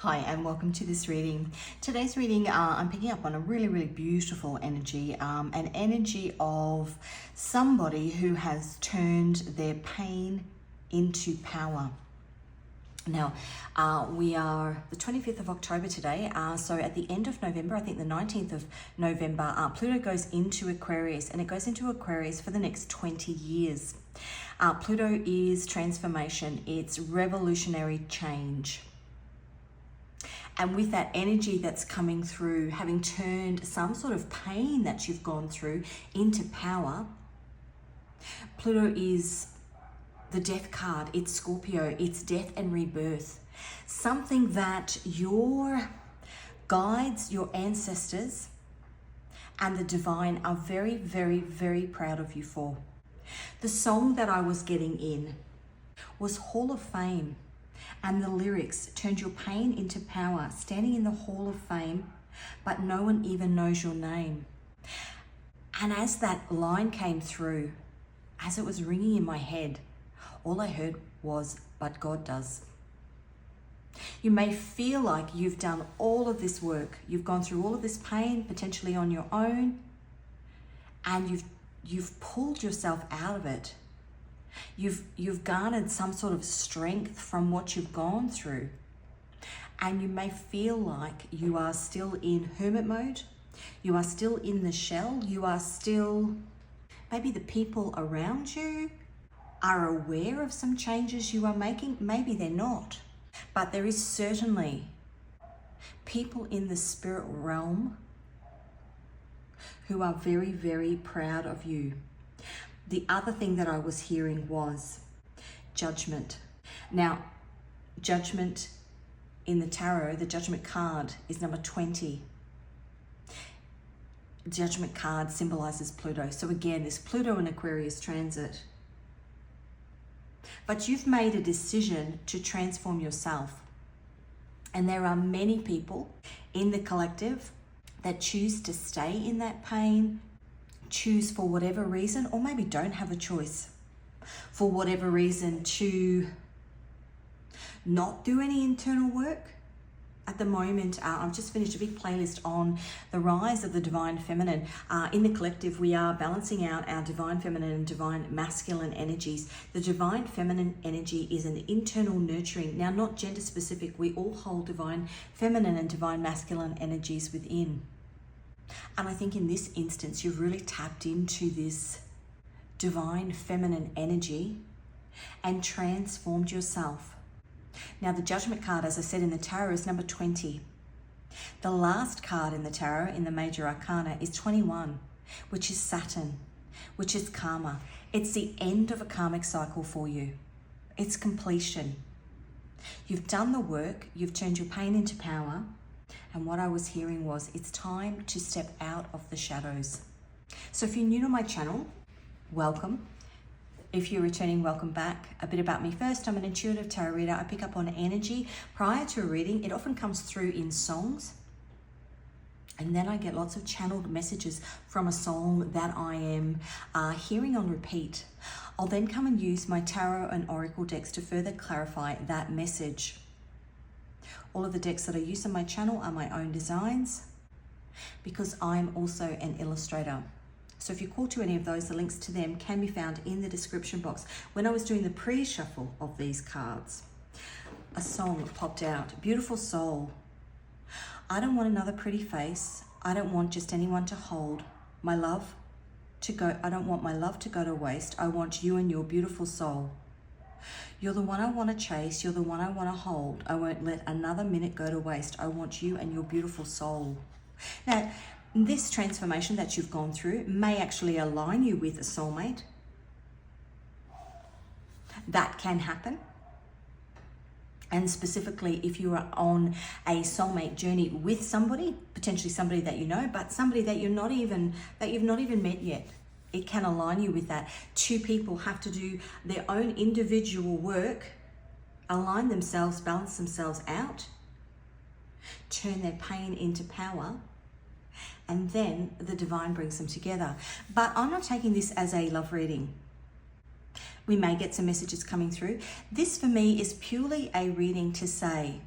Hi and welcome to this reading. Today's reading, I'm picking up on a really beautiful energy, an energy of somebody who has turned their pain into power. Now, we are the 25th of October today, so at the end of November, I think the 19th of November, Pluto goes into Aquarius, and it goes into Aquarius for the next 20 years. Pluto is transformation, it's revolutionary change. And with that energy that's coming through, having turned some sort of pain that you've gone through into power, Pluto is the death card. It's Scorpio. It's death and rebirth. Something that your guides, your ancestors, and the divine are very proud of you for. The song that I was getting in was Hall of Fame. And the lyrics, turned your pain into power, standing in the Hall of Fame, but no one even knows your name. And as that line came through, as it was ringing in my head, all I heard was, but God does. You may feel like you've done all of this work. You've gone through all of this pain, potentially on your own, and you've pulled yourself out of it. You've garnered some sort of strength from what you've gone through, and you may feel like you are still in hermit mode, you are still in the shell, you are still, maybe the people around you are aware of some changes you are making, maybe they're not, but there is certainly people in the spirit realm who are very proud of you. The other thing that I was hearing was judgment. Now, judgment in the tarot, the judgment card is number 20. Judgment card symbolizes Pluto. So again, this Pluto and Aquarius transit. But you've made a decision to transform yourself. And there are many people in the collective that choose to stay in that pain, choose for whatever reason, or maybe don't have a choice for whatever reason to not do any internal work. At the moment, I've just finished a big playlist on the rise of the divine feminine. In the collective, we are balancing out our divine feminine and divine masculine energies. The divine feminine energy is an internal nurturing. Now, not gender specific. We all hold divine feminine and divine masculine energies within. And I think in this instance, you've really tapped into this divine feminine energy and transformed yourself. Now, the judgment card, as I said in the tarot, is number 20. The last card in the tarot, in the major arcana, is 21, which is Saturn, which is karma. It's the end of a karmic cycle for you. It's completion. You've done the work, you've turned your pain into power. And what I was hearing was, it's time to step out of the shadows. So if you're new to my channel, welcome. If you're returning, welcome back. A bit about me first. I'm an intuitive tarot reader. I pick up on energy prior to a reading. It often comes through in songs. And then I get lots of channeled messages from a song that I am hearing on repeat. I'll then come and use my tarot and oracle decks to further clarify that message. All of the decks that I use on my channel are my own designs because I'm also an illustrator. So if you call to any of those, the links to them can be found in the description box. When I was doing the pre-shuffle of these cards, a song popped out, Beautiful Soul. I don't want another pretty face. I don't want just anyone to hold my love to go. I don't want my love to go to waste. I want you and your beautiful soul. You're the one I want to chase. You're the one I want to hold. I won't let another minute go to waste. I want you and your beautiful soul. Now, this transformation that you've gone through may actually align you with a soulmate. That can happen. And specifically, if you are on a soulmate journey with somebody, potentially somebody that you know, but somebody that you've not even met yet, it can align you with that. Two people have to do their own individual work, align themselves, balance themselves out, turn their pain into power, and then the divine brings them together. But I'm not taking this as a love reading. We may get some messages coming through. This for me is purely a reading to say,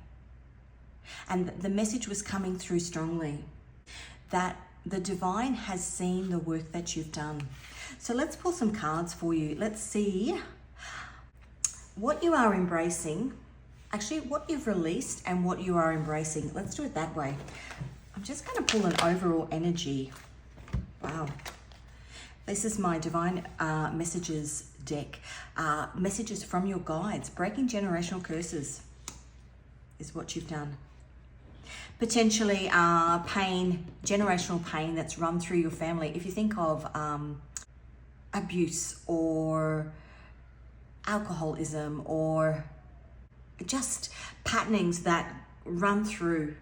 And the message was coming through strongly that the divine has seen the work that you've done. So let's pull some cards for you. Let's see what you are embracing, actually what you've released and what you are embracing. Let's do it that way. I'm just going to pull an overall energy. Wow. This is my divine messages deck. Messages from your guides. Breaking generational curses is what you've done. Potentially pain, generational pain that's run through your family. If you think of abuse or alcoholism or just patternings that run through.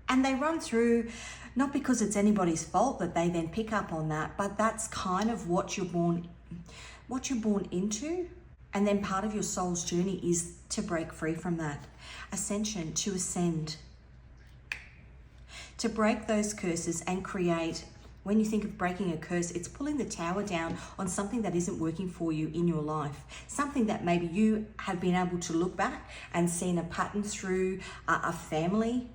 And they run through not because it's anybody's fault that they then pick up on that, but that's kind of what you're born into. And then part of your soul's journey is to break free from that. Ascension, to ascend. To break those curses and create, when you think of breaking a curse, it's pulling the tower down on something that isn't working for you in your life. Something that maybe you have been able to look back and seen a pattern through a family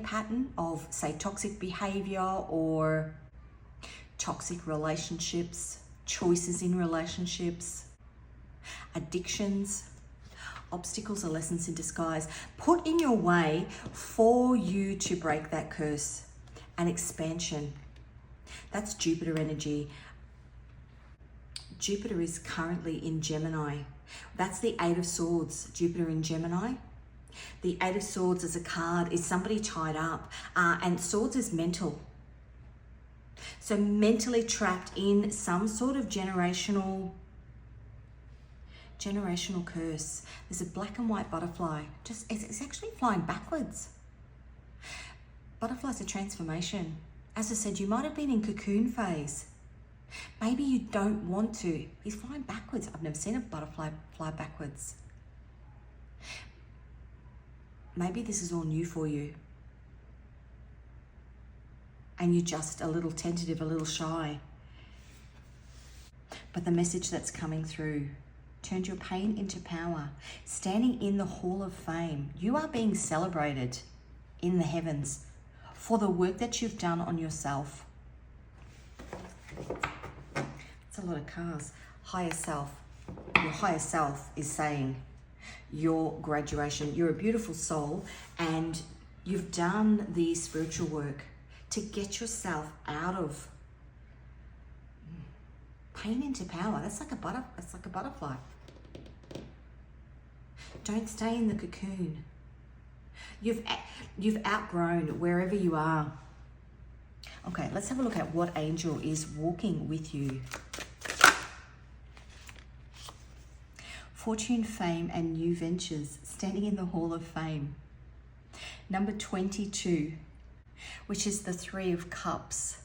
pattern of, say, toxic behavior or toxic relationships, choices in relationships, addictions. Obstacles are lessons in disguise put in your way for you to break that curse. And expansion. That's Jupiter energy. Jupiter is currently in Gemini. That's the Eight of Swords, Jupiter in Gemini. The Eight of Swords as a card is somebody tied up, and Swords is mental. So mentally trapped in some sort of generational curse. There's a black and white butterfly. It's actually flying backwards. Butterflies are transformation. As I said, you might have been in cocoon phase. Maybe you don't want to. He's flying backwards. I've never seen a butterfly fly backwards. Maybe this is all new for you. And you're just a little tentative, a little shy. But the message that's coming through, turned your pain into power. Standing in the Hall of Fame. You are being celebrated in the heavens for the work that you've done on yourself. It's a lot of cars. Higher self. Your higher self is saying your graduation. You're a beautiful soul and you've done the spiritual work to get yourself out of pain into power. That's like a butterfly. Don't stay in the cocoon. You've outgrown wherever you are. Okay, let's have a look at what angel is walking with you. Fortune, fame, and new ventures, standing in the Hall of Fame. Number 22, which is the Three of Cups.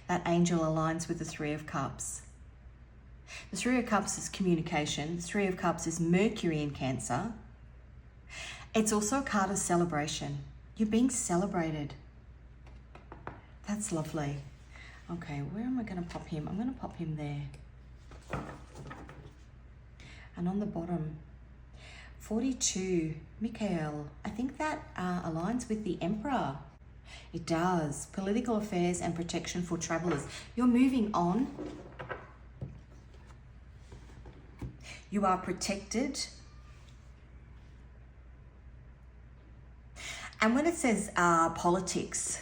That angel aligns with the Three of Cups. The Three of Cups is communication. The Three of Cups is Mercury in Cancer. It's also a card of celebration. You're being celebrated. That's lovely. Okay, where am I going to pop him? I'm going to pop him there. And on the bottom, 42, Michael. I think that aligns with the Emperor. It does. Political affairs and protection for travelers. You're moving on. You are protected. And when it says politics,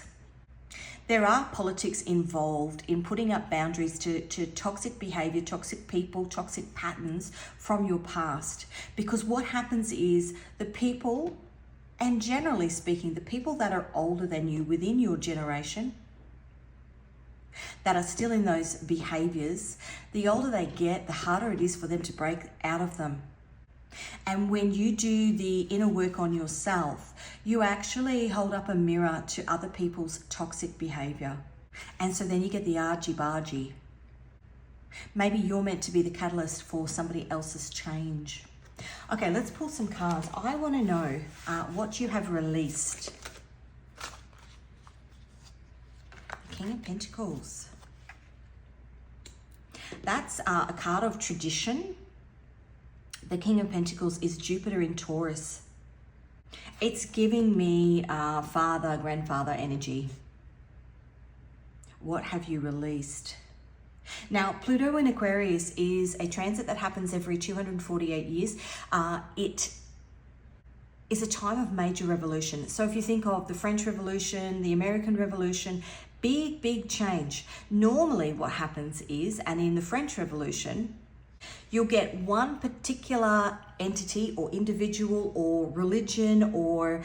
there are politics involved in putting up boundaries to toxic behavior, toxic people, toxic patterns from your past. Because what happens is the people, and generally speaking, the people that are older than you within your generation, that are still in those behaviors, the older they get, the harder it is for them to break out of them. And when you do the inner work on yourself, you actually hold up a mirror to other people's toxic behavior. And so then you get the argy-bargy. Maybe you're meant to be the catalyst for somebody else's change. Okay, let's pull some cards. I want to know what you have released. King of Pentacles. That's a card of tradition. The King of Pentacles is Jupiter in Taurus. It's giving me father, grandfather energy. What have you released? Now, Pluto in Aquarius is a transit that happens every 248 years. It is a time of major revolution. So if you think of the French Revolution, the American Revolution, big change. Normally what happens is, and in the French Revolution, you'll get one particular entity or individual or religion or,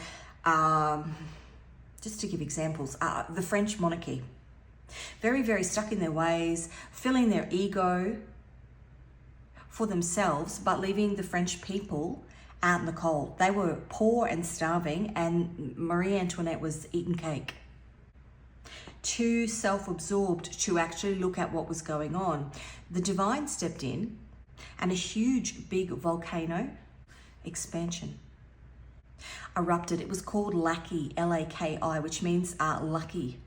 just to give examples, the French monarchy. Very stuck in their ways, filling their ego for themselves, but leaving the French people out in the cold. They were poor and starving, and Marie Antoinette was eating cake. Too self-absorbed to actually look at what was going on. The divine stepped in, and a huge big volcano expansion erupted. It was called Laki, L-A-K-I, which means lucky.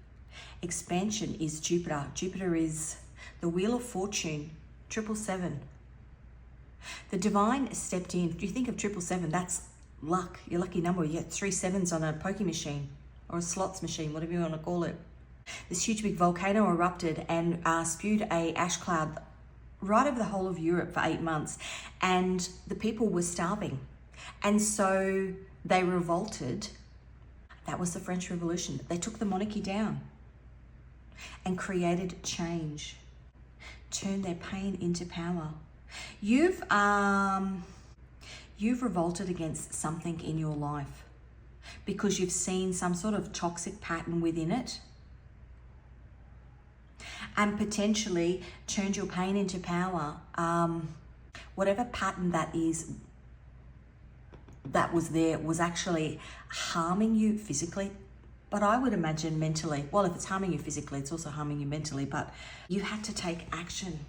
Expansion is Jupiter. Jupiter is the Wheel of Fortune, 777. The divine stepped in. Do you think of 777? That's luck, your lucky number. You get 3 sevens on a pokie machine or a slots machine, whatever you want to call it. This huge big volcano erupted and spewed a ash cloud right over the whole of Europe for 8 months. And the people were starving. And so they revolted. That was the French Revolution. They took the monarchy down and created change, turned their pain into power. You've revolted against something in your life because you've seen some sort of toxic pattern within it, and potentially turned your pain into power. Whatever pattern that is that was there was actually harming you physically, but I would imagine mentally. Well, if it's harming you physically, it's also harming you mentally, but you had to take action.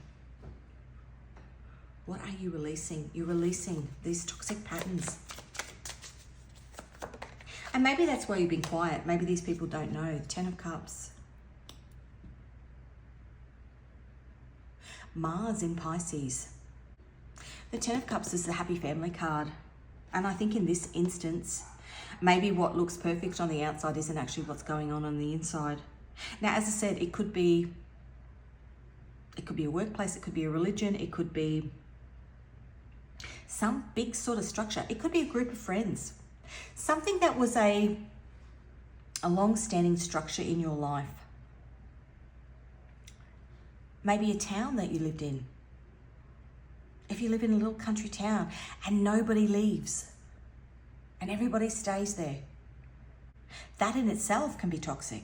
What are you releasing? You're releasing these toxic patterns. And maybe that's why you've been quiet. Maybe these people don't know. 10 of Cups. Mars in Pisces. The 10 of Cups is the happy family card. And I think in this instance, maybe what looks perfect on the outside isn't actually what's going on the inside. Now, as I said, it could be a workplace, it could be a religion, it could be some big sort of structure. It could be a group of friends. Something that was a long-standing structure in your life. Maybe a town that you lived in. If you live in a little country town and nobody leaves and everybody stays there, that in itself can be toxic.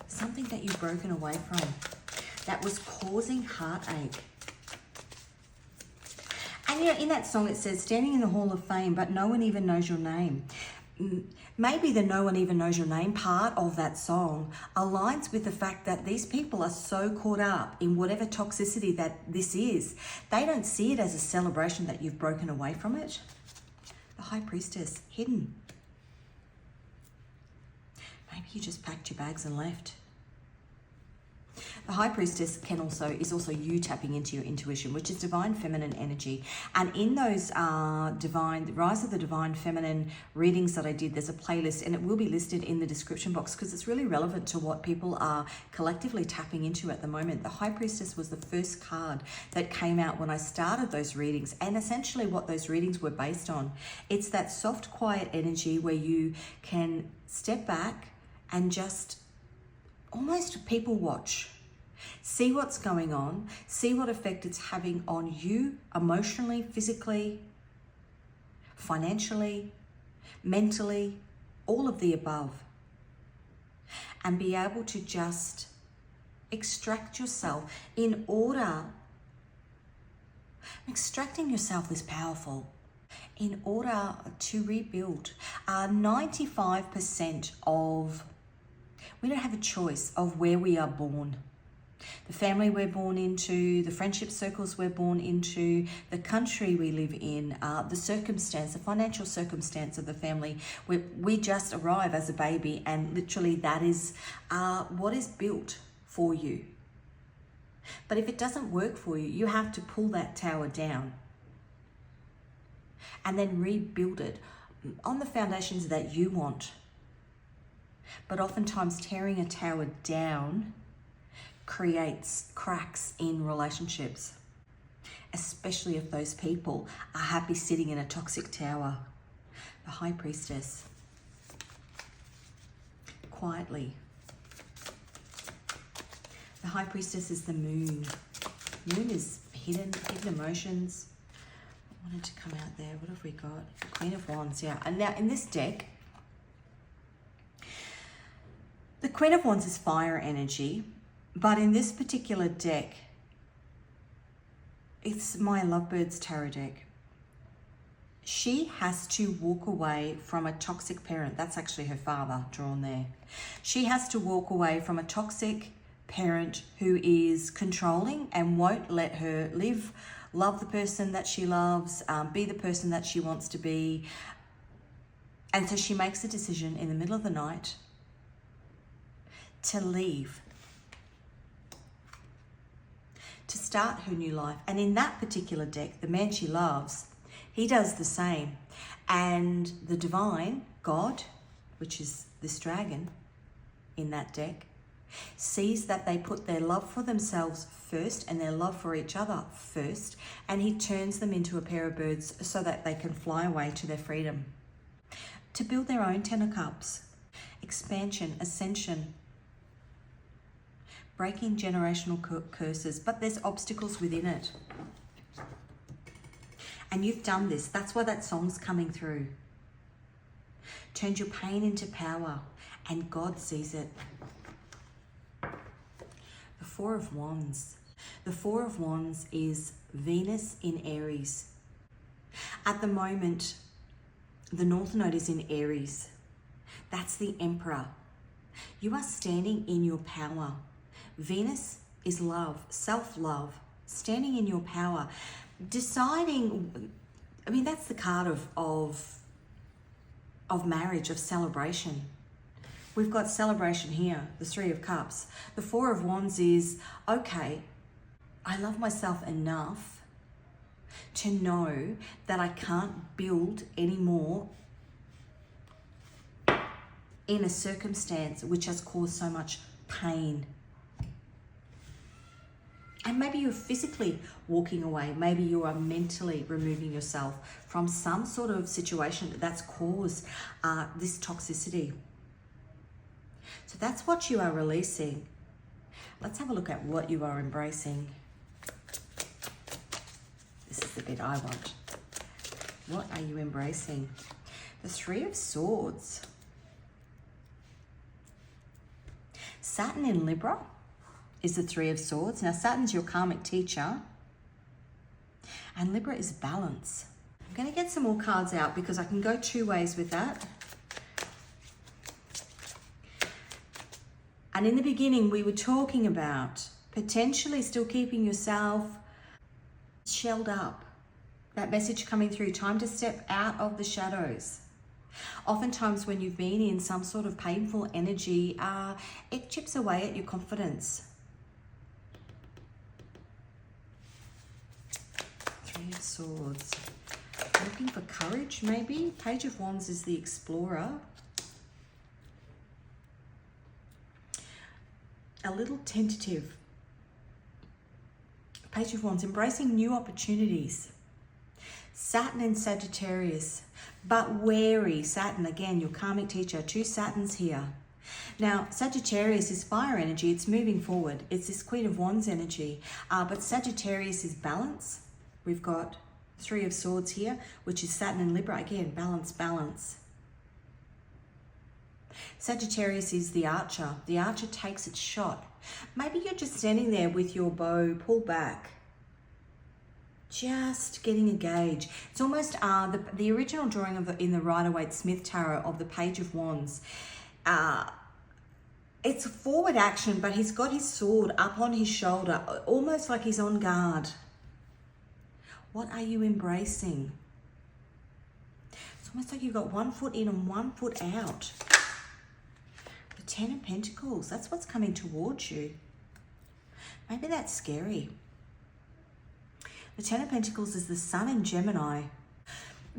Something that you've broken away from that was causing heartache. And you know, in that song it says, standing in the Hall of Fame, but no one even knows your name. Maybe the no one even knows your name part of that song aligns with the fact that these people are so caught up in whatever toxicity that this is. They don't see it as a celebration that you've broken away from it. The High Priestess, hidden. Maybe you just packed your bags and left. The High Priestess is also you tapping into your intuition, which is divine feminine energy. And in those Rise of the Divine Feminine readings that I did, there's a playlist, and it will be listed in the description box because it's really relevant to what people are collectively tapping into at the moment. The High Priestess was the first card that came out when I started those readings, and essentially what those readings were based on. It's that soft, quiet energy where you can step back and just almost people watch. See what's going on, see what effect it's having on you emotionally, physically, financially, mentally, all of the above. And be able to just extract yourself in order. Extracting yourself is powerful. In order to rebuild. 95% of, we don't have a choice of where we are born. The family we're born into, the friendship circles we're born into, the country we live in, the circumstance, the financial circumstance of the family. We just arrive as a baby, and literally that is what is built for you. But if it doesn't work for you, you have to pull that tower down and then rebuild it on the foundations that you want. But oftentimes tearing a tower down creates cracks in relationships, especially if those people are happy sitting in a toxic tower. The High Priestess. Quietly. The High Priestess is the moon. Moon is hidden emotions. I wanted to come out there. What have we got? Queen of Wands, yeah. And now in this deck, the Queen of Wands is fire energy, but in this particular deck, it's my Lovebirds Tarot deck. She has to walk away from a toxic parent. That's actually her father drawn there. She has to walk away from a toxic parent who is controlling and won't let her love the person that she loves, be the person that she wants to be. And so she makes a decision in the middle of the night to leave, to start her new life. And in that particular deck, the man she loves, he does the same. And the divine, God, which is this dragon in that deck, sees that they put their love for themselves first and their love for each other first, and he turns them into a pair of birds so that they can fly away to their freedom, to build their own Ten of Cups. Expansion, ascension, breaking generational curses, but there's obstacles within it. And you've done this. That's why that song's coming through. Turned your pain into power, and God sees it. The Four of Wands. The Four of Wands is Venus in Aries. At the moment, the North Node is in Aries. That's the Emperor. You are standing in your power. Venus is love, self-love, standing in your power, deciding. I mean, that's the card of marriage, of celebration. We've got celebration here, the Three of Cups. The Four of Wands is, okay, I love myself enough to know that I can't build anymore in a circumstance which has caused so much pain. And maybe you're physically walking away. Maybe you are mentally removing yourself from some sort of situation that's caused this toxicity. So that's what you are releasing. Let's have a look at what you are embracing. This is the bit I want. What are you embracing? The Three of Swords. Saturn in Libra is the Three of Swords. Now, Saturn's your karmic teacher, and Libra is balance. I'm going to get some more cards out because I can go two ways with that. And in the beginning, we were talking about potentially still keeping yourself shelled up. That message coming through, time to step out of the shadows. Oftentimes when you've been in some sort of painful energy, it chips away at your confidence. Three of Swords. Looking for courage, maybe? Page of Wands is the explorer. A little tentative. Page of Wands, embracing new opportunities. Saturn in Sagittarius, but wary. Saturn, again, your karmic teacher. Two Saturns here. Now, Sagittarius is fire energy. It's moving forward. It's this Queen of Wands energy. But Sagittarius is balance. We've got Three of Swords here, which is Saturn and Libra. Again, balance, balance. Sagittarius is the archer. The archer takes its shot. Maybe you're just standing there with your bow pulled back, just getting a gauge. It's almost the original drawing of in the Rider-Waite-Smith Tarot of the Page of Wands. It's a forward action, but he's got his sword up on his shoulder, almost like he's on guard. What are you embracing? It's almost like you've got 1 foot in and 1 foot out. The Ten of Pentacles, that's what's coming towards you. Maybe that's scary. The Ten of Pentacles is the Sun in Gemini.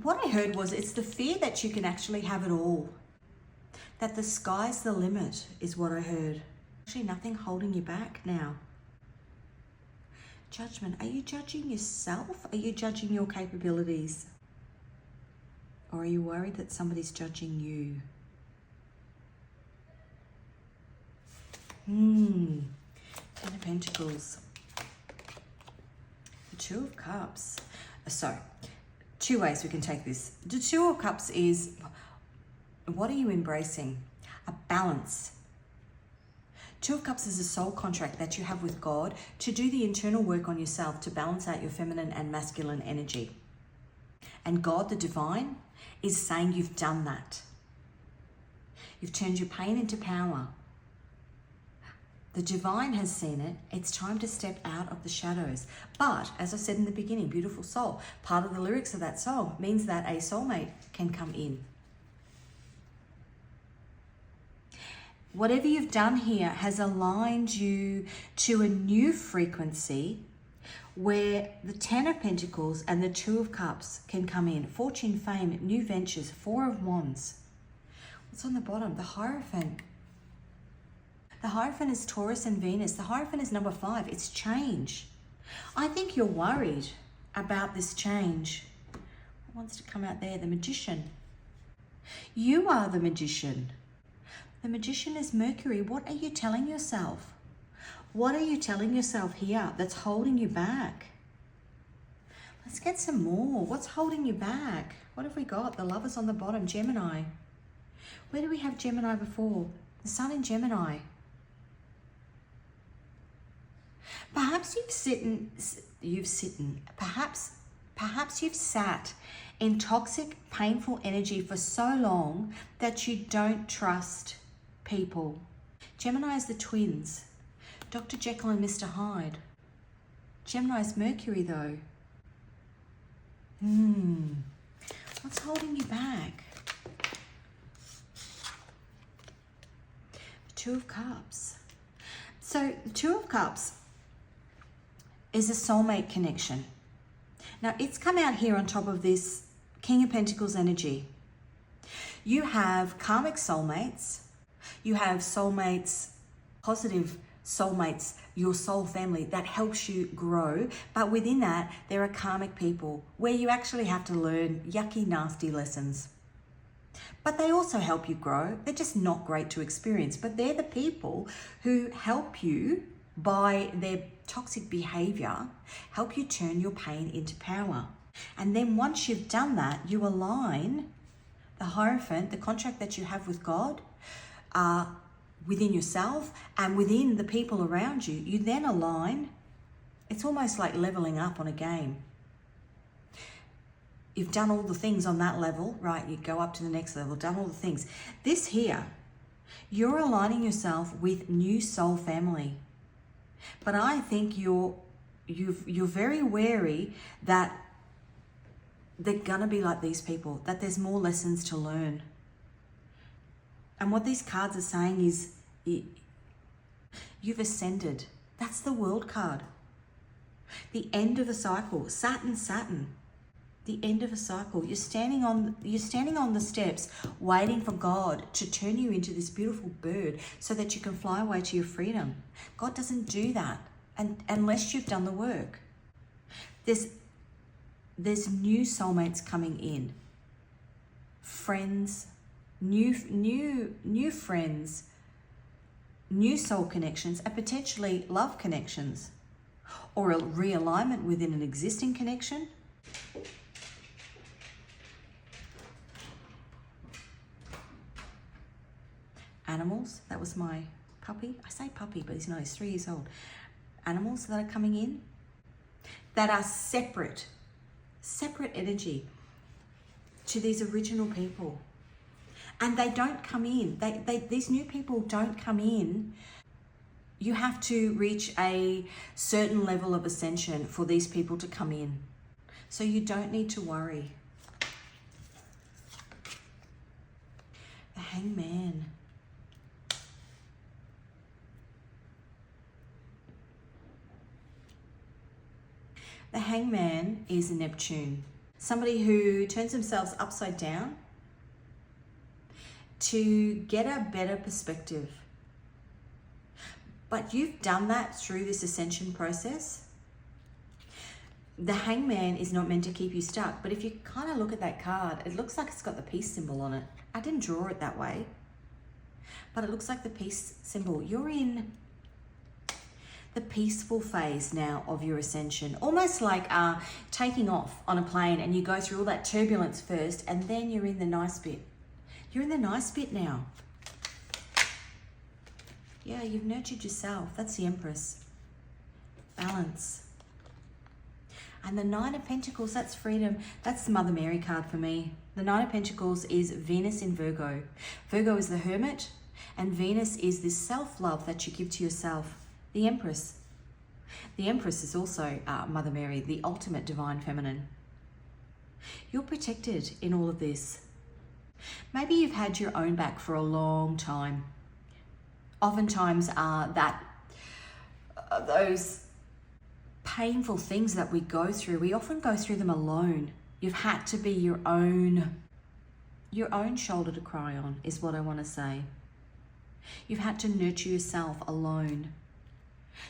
What I heard was it's the fear that you can actually have it all. That the sky's the limit is what I heard. Actually, nothing holding you back now. Judgment. Are you judging yourself? Are you judging your capabilities? Or are you worried that somebody's judging you? Ten of Pentacles. The Two of Cups. So, two ways we can take this. The Two of Cups is, what are you embracing? A balance. Two of Cups is a soul contract that you have with God to do the internal work on yourself to balance out your feminine and masculine energy. And God, the divine, is saying you've done that. You've turned your pain into power. The divine has seen it. It's time to step out of the shadows. But, as I said in the beginning, beautiful soul, part of the lyrics of that song means that a soulmate can come in. Whatever you've done here has aligned you to a new frequency where the Ten of Pentacles and the Two of Cups can come in. Fortune, fame, new ventures, Four of Wands. What's on the bottom? The Hierophant. The Hierophant is Taurus and Venus. The Hierophant is number 5. It's change. I think you're worried about this change. What wants to come out there? The Magician. You are the Magician. The Magician is Mercury. What are you telling yourself? What are you telling yourself here that's holding you back? Let's get some more. What's holding you back? What have we got? The Lovers on the bottom, Gemini. Where do we have Gemini before? The Sun in Gemini. Perhaps perhaps you've sat in toxic, painful energy for so long that you don't trust people. Gemini is the twins. Dr. Jekyll and Mr. Hyde. Gemini is Mercury though. What's holding you back? The Two of Cups. So the Two of Cups is a soulmate connection. Now it's come out here on top of this King of Pentacles energy. You have karmic soulmates. You have soulmates, positive soulmates, your soul family that helps you grow. But within that, there are karmic people where you actually have to learn yucky, nasty lessons. But they also help you grow. They're just not great to experience, but they're the people who help you by their toxic behavior, help you turn your pain into power. And then once you've done that, you align the Hierophant, the contract that you have with God, within yourself and within the people around you. You then align. It's almost like leveling up on a game. You've done all the things on that level, right? You go up to the next level, done all the things. This here, you're aligning yourself with new soul family. But I think you're very wary that they're gonna be like these people, that there's more lessons to learn. And what these cards are saying is you've ascended. That's the World card. The end of a cycle. Saturn. The end of a cycle. You're standing on the steps waiting for God to turn you into this beautiful bird so that you can fly away to your freedom. God doesn't do that unless you've done the work. There's new soulmates coming in. Friends, new friends, new soul connections, and potentially love connections, or a realignment within an existing connection. Animals, that was my puppy. I say puppy, but he's 3 years old. Animals that are coming in that are separate energy to these original people. And they don't come in. These new people don't come in. You have to reach a certain level of ascension for these people to come in. So you don't need to worry. The Hangman. The Hangman is Neptune. Somebody who turns themselves upside down to get a better perspective. But you've done that through this ascension process. The Hangman is not meant to keep you stuck, but if you kind of look at that card, it looks like it's got the peace symbol on it. I didn't draw it that way, but it looks like the peace symbol. You're in the peaceful phase now of your ascension, almost like taking off on a plane, and you go through all that turbulence first, and then you're in the nice bit. You're in the nice bit now. Yeah, you've nurtured yourself. That's the Empress. Balance. And the Nine of Pentacles, that's freedom. That's the Mother Mary card for me. The Nine of Pentacles is Venus in Virgo. Virgo is the Hermit, and Venus is this self-love that you give to yourself. The Empress. The Empress is also Mother Mary, the ultimate divine feminine. You're protected in all of this. Maybe you've had your own back for a long time. Oftentimes those painful things that we go through, we often go through them alone. You've had to be your own shoulder to cry on, is what I want to say. You've had to nurture yourself alone.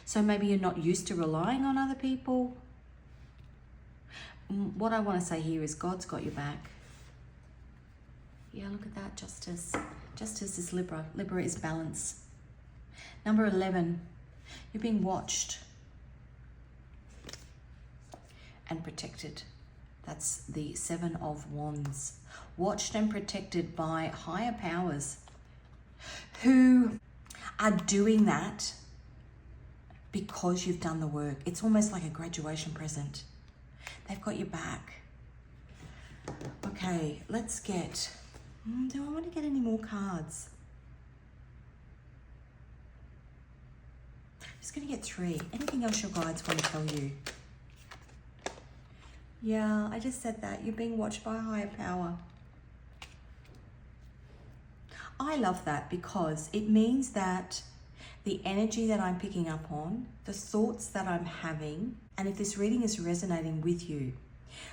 So maybe you're not used to relying on other people. What I want to say here is God's got your back. Yeah, look at that, Justice. Justice is Libra. Libra is balance. Number 11, you're being watched and protected. That's the Seven of Wands. Watched and protected by higher powers who are doing that because you've done the work. It's almost like a graduation present. They've got your back. Okay, let's get... do I want to get any more cards? I'm just going to get 3. Anything else your guides want to tell you? Yeah, I just said that. You're being watched by a higher power. I love that because it means that the energy that I'm picking up on, the thoughts that I'm having, and if this reading is resonating with you,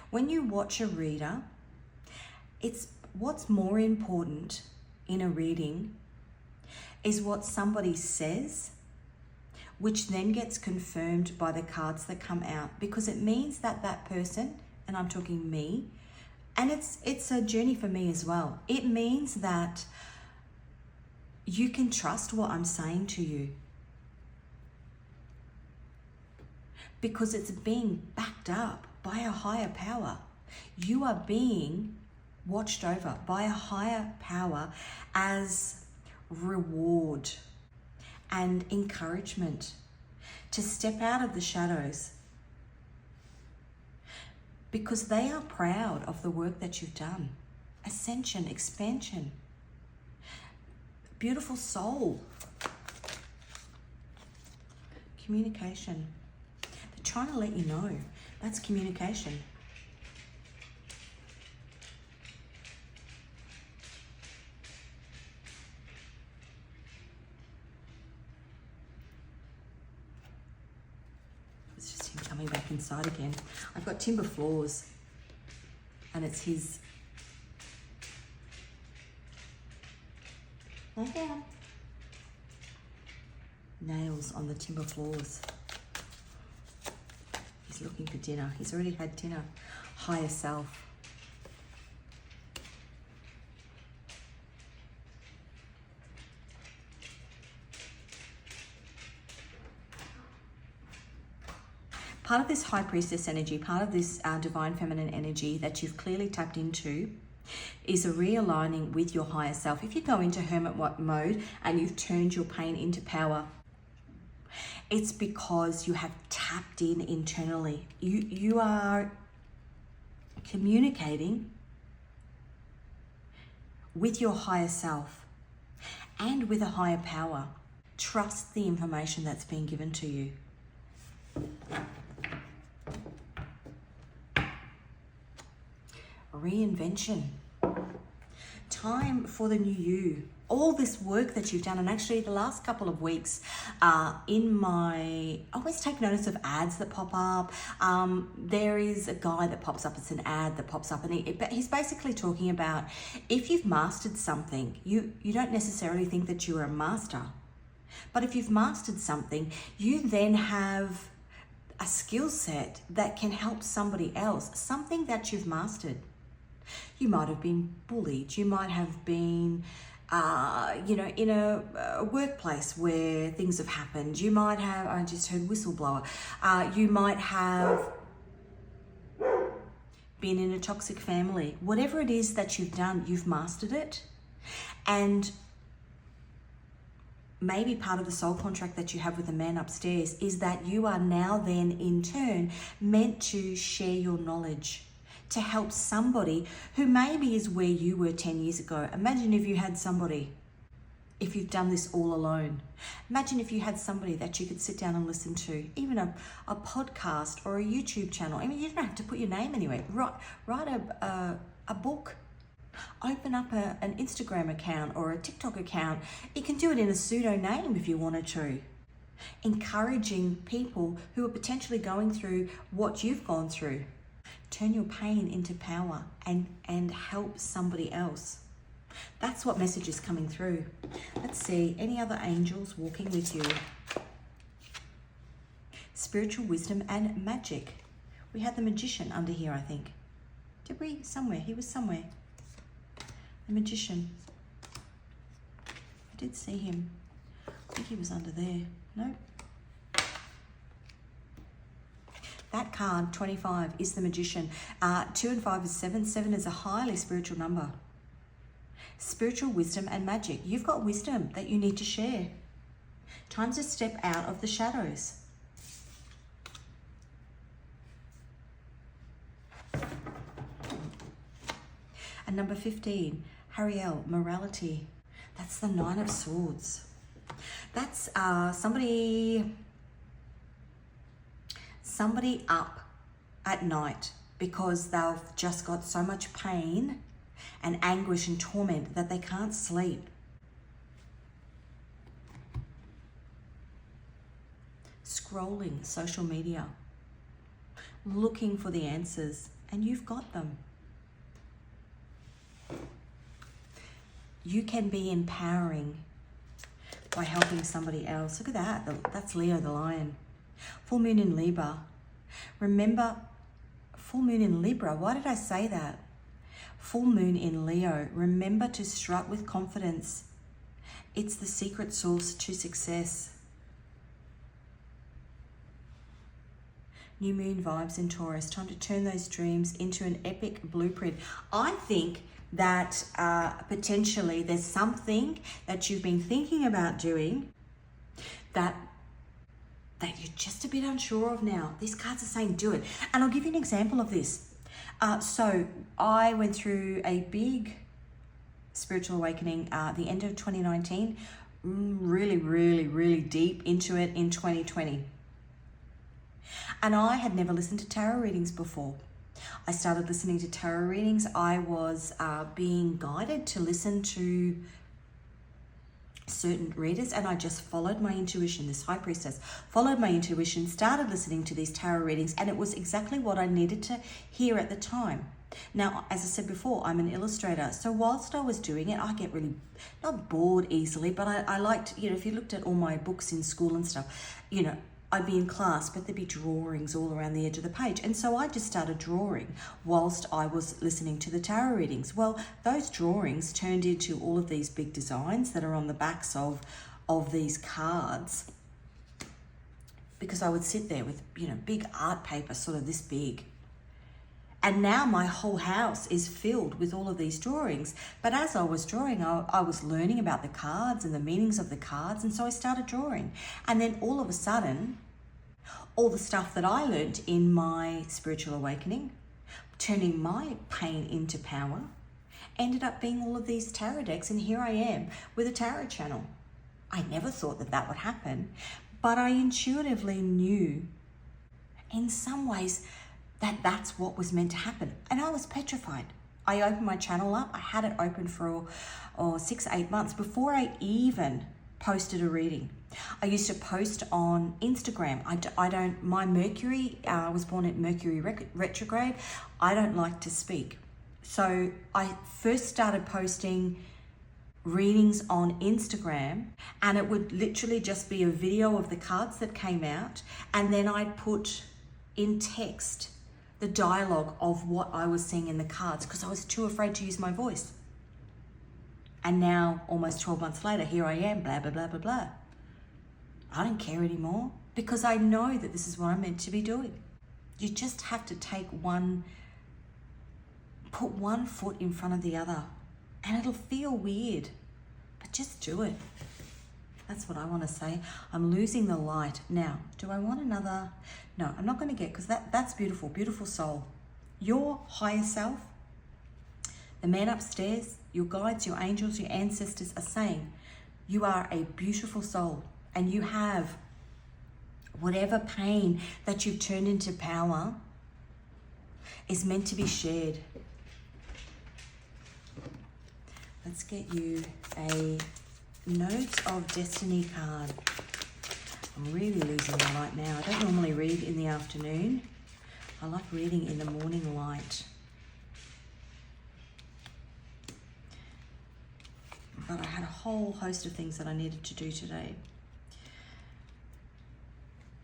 when you watch a reader, it's what's more important in a reading is what somebody says, which then gets confirmed by the cards that come out, because it means that that person, and I'm talking me, and it's a journey for me as well. It means that you can trust what I'm saying to you because it's being backed up by a higher power. You are being watched over by a higher power as reward and encouragement to step out of the shadows, because they are proud of the work that you've done. Ascension, expansion, beautiful soul, communication. They're trying to let you know. That's communication. It's just him coming back inside again. I've got timber floors and it's his. Okay. Nails on the timber floors. He's looking for dinner. He's already had dinner. Higher self. Part of this high priestess energy, part of this divine feminine energy that you've clearly tapped into is a realigning with your higher self. If you go into hermit mode and you've turned your pain into power, it's because you have tapped in internally. You are communicating with your higher self and with a higher power. Trust the information that's being given to you. Reinvention. Time for the new you. All this work that you've done, and actually the last couple of weeks I always take notice of ads that pop up. There is a guy that pops up, it's an ad that pops up, and he's basically talking about if you've mastered something, you don't necessarily think that you're a master. But if you've mastered something, you then have a skill set that can help somebody else, something that you've mastered. You might have been bullied, you might have been in a workplace where things have happened. You might have, I just heard whistleblower. You might have been in a toxic family. Whatever it is that you've done, you've mastered it. And maybe part of the soul contract that you have with the man upstairs is that you are now then in turn meant to share your knowledge to help somebody who maybe is where you were 10 years ago. Imagine if you had somebody, if you've done this all alone. Imagine if you had somebody that you could sit down and listen to, even a podcast or a YouTube channel. I mean, you don't have to put your name anywhere. Write a book. Open up an Instagram account or a TikTok account. You can do it in a pseudo name if you wanted to. Encouraging people who are potentially going through what you've gone through. Turn your pain into power and help somebody else. That's what message is coming through. Let's see, any other angels walking with you? Spiritual wisdom and magic. We had the magician under here, I think. Did we? Somewhere. He was somewhere. The magician. I did see him. I think he was under there. Nope. That card, 25, is the magician. 2 and 5 is 7. 7 is a highly spiritual number. Spiritual wisdom and magic. You've got wisdom that you need to share. Time to step out of the shadows. And number 15, Hariel, morality. That's the 9 of Swords. That's somebody up at night because they've just got so much pain and anguish and torment that they can't sleep. Scrolling social media, looking for the answers, and you've got them. You can be empowering by helping somebody else. Look at that. That's Leo the lion. Full moon in Libra. Remember, full moon in Libra. Why did I say that? Full moon in Leo. Remember to strut with confidence. It's the secret sauce to success. New moon vibes in Taurus. Time to turn those dreams into an epic blueprint. I think that potentially there's something that you've been thinking about doing that you're just a bit unsure of now. These cards are saying do it. And I'll give you an example of this. So I went through a big spiritual awakening the end of 2019, really deep into it in 2020. And I had never listened to tarot readings before. I started listening to tarot readings. I was being guided to listen to certain readers, and I just followed my intuition. This high priestess followed my intuition, started listening to these tarot readings, and it was exactly what I needed to hear at the time. Now, as I said before, I'm an illustrator, so whilst I was doing it, I get really not bored easily, but I liked, if you looked at all my books in school and stuff, I'd be in class, but there'd be drawings all around the edge of the page. And so I just started drawing whilst I was listening to the tarot readings. Well, those drawings turned into all of these big designs that are on the backs of these cards, because I would sit there with, big art paper, sort of this big. And now my whole house is filled with all of these drawings. But as I was drawing, I was learning about the cards and the meanings of the cards. And so I started drawing. And then all of a sudden, all the stuff that I learned in my spiritual awakening, turning my pain into power, ended up being all of these tarot decks. And here I am with a tarot channel. I never thought that would happen. But I intuitively knew in some ways that's what was meant to happen. And I was petrified. I opened my channel up. I had it open for 6-8 months before I even posted a reading. I used to post on Instagram. My Mercury, I was born at Mercury retrograde. I don't like to speak. So I first started posting readings on Instagram, and it would literally just be a video of the cards that came out, and then I'd put in text the dialogue of what I was seeing in the cards because I was too afraid to use my voice. And now, almost 12 months later, here I am, blah, blah, blah, blah, blah. I don't care anymore because I know that this is what I'm meant to be doing. You just have to put one foot in front of the other, and it'll feel weird, but just do it. That's what I want to say. I'm losing the light. Now, do I want another? No, I'm not going to get, because that's beautiful, beautiful soul. Your higher self, the man upstairs, your guides, your angels, your ancestors are saying you are a beautiful soul, and you have whatever pain that you've turned into power is meant to be shared. Let's get you a Notes of Destiny card. I'm really losing the light now. I don't normally read in the afternoon. I like reading in the morning light. But I had a whole host of things that I needed to do today.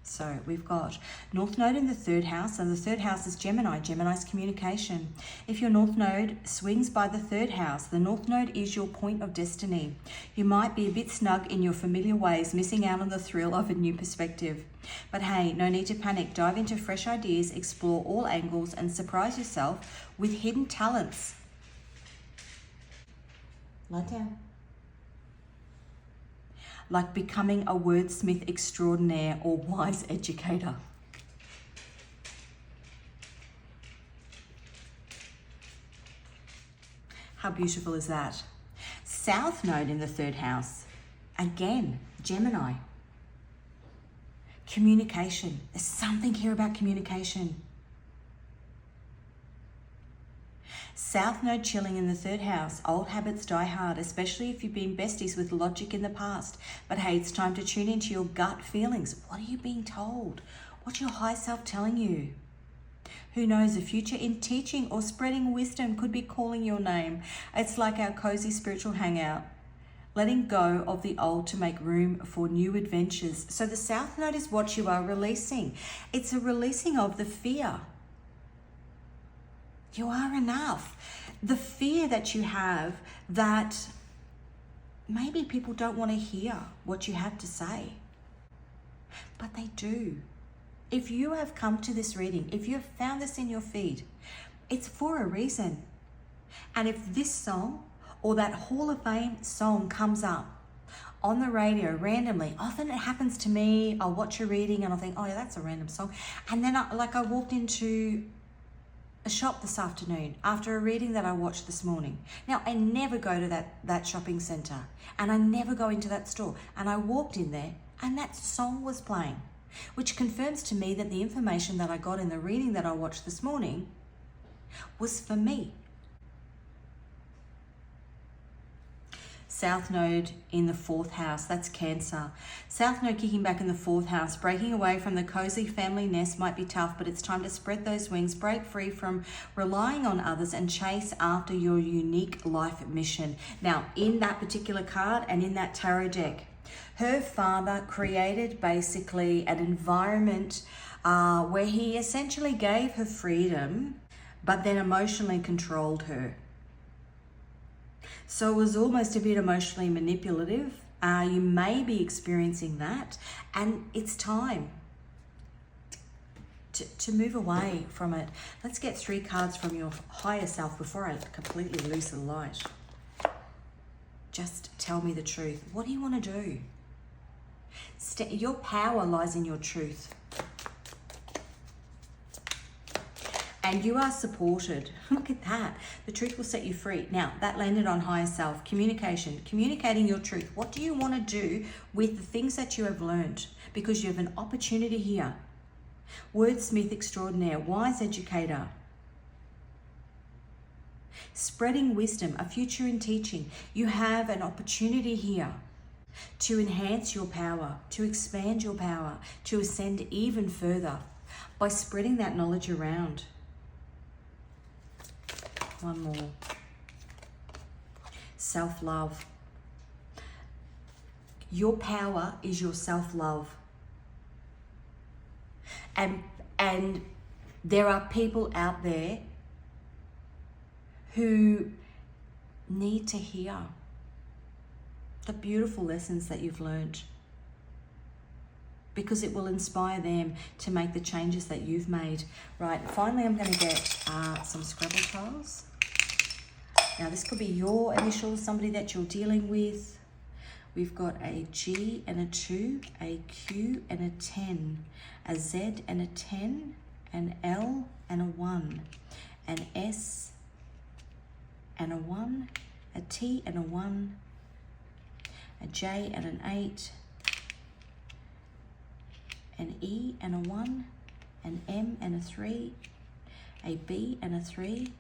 So we've got North Node in the 3rd house, and the 3rd house is Gemini. Gemini's communication. If your North Node swings by the 3rd house, the North Node is your point of destiny. You might be a bit snug in your familiar ways, missing out on the thrill of a new perspective. But hey, no need to panic. Dive into fresh ideas, explore all angles, and surprise yourself with hidden talents. Lie down. Like becoming a wordsmith extraordinaire or wise educator. How beautiful is that? South Node in the 3rd house. Again, Gemini. Communication. There's something here about communication. South Node chilling in the 3rd house. Old habits die hard, especially if you've been besties with logic in the past. But hey, it's time to tune into your gut feelings. What are you being told? What's your high self telling you? Who knows, a future in teaching or spreading wisdom could be calling your name. It's like our cozy spiritual hangout. Letting go of the old to make room for new adventures. So the South Node is what you are releasing. It's a releasing of the fear. You are enough. The fear that you have that maybe people don't want to hear what you have to say, but they do. If you have come to this reading, if you have found this in your feed, it's for a reason. And if this song or that Hall of Fame song comes up on the radio randomly, often it happens to me. I'll watch a reading and I'll think, oh yeah, that's a random song. And then I walked into a shop this afternoon after a reading that I watched this morning. Now, I never go to that shopping centre, and I never go into that store. And I walked in there and that song was playing, which confirms to me that the information that I got in the reading that I watched this morning was for me. South Node in the 4th house, that's Cancer. South Node kicking back in the 4th house. Breaking away from the cozy family nest might be tough, but it's time to spread those wings, break free from relying on others, and chase after your unique life mission. Now, in that particular card and in that tarot deck, her father created basically an environment where he essentially gave her freedom, but then emotionally controlled her. So it was almost a bit emotionally manipulative. You may be experiencing that, and it's time to move away from it. Let's get 3 cards from your higher self before I completely lose the light. Just tell me the truth. What do you want to do? Your power lies in your truth. And you are supported. Look at that. The truth will set you free. Now, that landed on higher self. Communication. Communicating your truth. What do you want to do with the things that you have learned? Because you have an opportunity here. Wordsmith extraordinaire. Wise educator. spreading wisdom, a future in teaching. You have an opportunity here to enhance your power, to expand your power, to ascend even further by spreading that knowledge around. One more. Self-love. Your power is your self-love. And there are people out there who need to hear the beautiful lessons that you've learned, because it will inspire them to make the changes that you've made. Right, finally I'm going to get some Scrabble tiles. Now this could be your initials, somebody that you're dealing with. We've got a G and a 2, a Q and a 10, a Z and a 10, an L and a 1, an S and a 1, a T and a 1, a J and an 8, an E and a 1, an M and a 3, a B and a 3,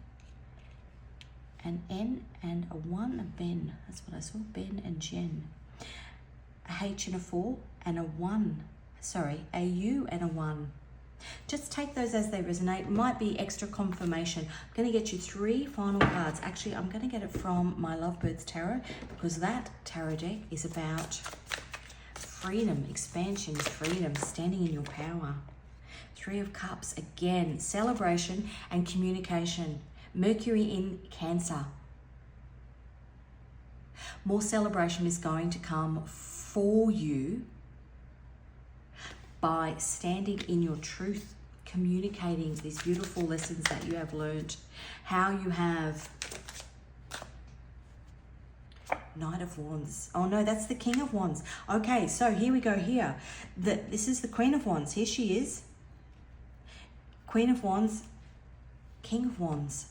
an N and a 1, a Ben, that's what I saw, Ben and Jen, a H and a 4, and a 1, sorry, a U and a 1. Just take those as they resonate. Might be extra confirmation. I'm going to get you 3 final cards. Actually, I'm going to get it from my Lovebirds Tarot, because that tarot deck is about freedom, expansion, freedom, standing in your power. 3 of Cups, again, celebration and communication. Mercury in Cancer. More celebration is going to come for you by standing in your truth, communicating these beautiful lessons that you have learned, how you have Knight of Wands. Oh no, that's the King of Wands. Okay, so here we go here. This is the Queen of Wands. Here she is. Queen of Wands, King of Wands.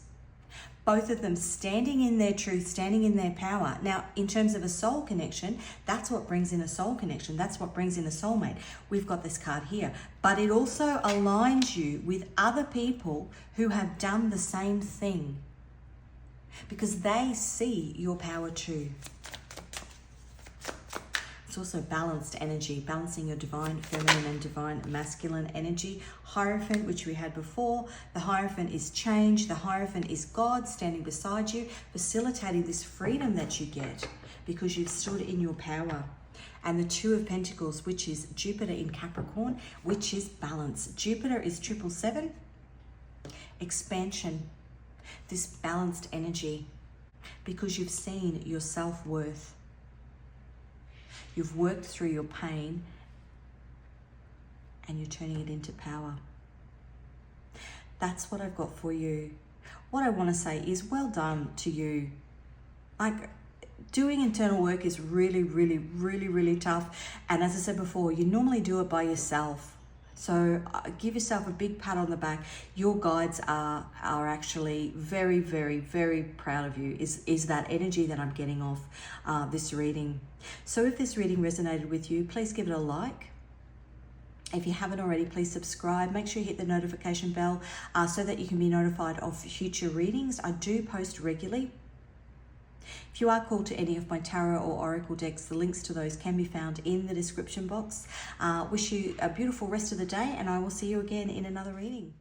Both of them standing in their truth, standing in their power. Now, in terms of a soul connection, that's what brings in a soul connection. That's what brings in a soulmate. We've got this card here. But it also aligns you with other people who have done the same thing, because they see your power too. It's also balanced energy, balancing your divine feminine and divine masculine energy. Hierophant, which we had before. The Hierophant is change. The Hierophant is God standing beside you, facilitating this freedom that you get because you've stood in your power. And the 2 of Pentacles, which is Jupiter in Capricorn, which is balance. Jupiter is 777. Expansion. This balanced energy, because you've seen your self-worth. You've worked through your pain and you're turning it into power. That's what I've got for you. What I want to say is well done to you. Like, doing internal work is really, really, really, really tough. And as I said before, you normally do it by yourself. So give yourself a big pat on the back. Your guides are actually very, very, very proud of you, is that energy that I'm getting off this reading. So if this reading resonated with you, please give it a like. If you haven't already, please subscribe. Make sure you hit the notification bell so that you can be notified of future readings. I do post regularly. If you are called to any of my tarot or oracle decks, the links to those can be found in the description box. Wish you a beautiful rest of the day, and I will see you again in another reading.